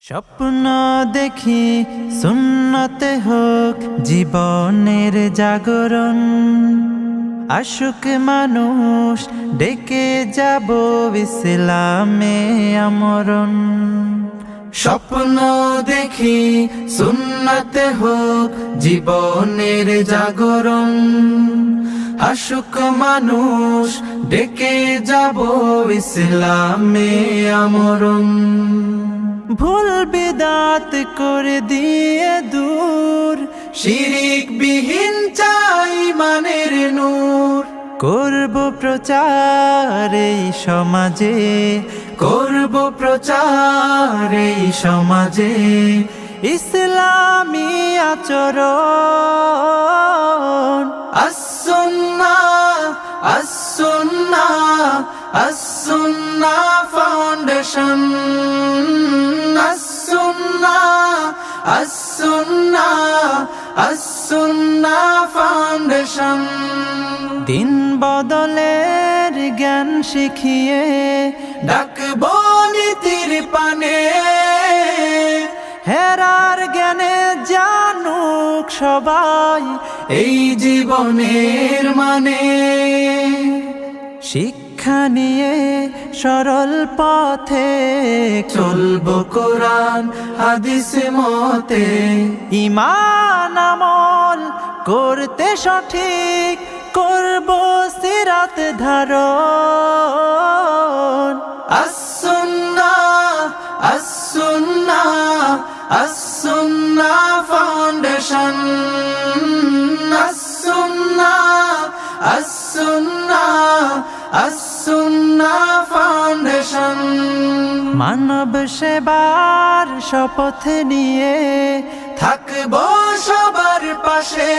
স্বপ্ন দেখি সুন্নতে হোক জীবনের জাগরণ, আশুক মানুষ ডেকে যাব ইসলামে আমরণ। স্বপ্ন দেখি সুন্নতে হোক জীবনের জাগরণ, আশুক মানুষ ডেকে যাব ইসলামে আমরণ। ভুল বিদাত করে দিয়ে দূর, শিরিক বিহীন চাই মানের নূর। করব প্রচার এই সমাজে, করব প্রচার এই সমাজে, ইসলামী আচরণ। as-sunnah as-sunnah as-sunnah foundation, as-sunnah as-sunnah as-sunnah foundation. দিন বদলের জ্ঞান শিখিয়ে ডাকবো নীতির পানে, হেরার জ্ঞানে জানুক সবাই এই জীবনের মানে। শিক্ষা নিয়ে সরল পথে চলবো কোরআন হাদিস মতে, ঈমান আমল করতে সঠিক করব সিরাত ধারণ। as-sunnah as-sunnah as-sunnah foundation, as-sunnah as-sunnah as-sunnah foundation. মানব সেবার শপথ নিয়ে থাকবো সবার পাশে,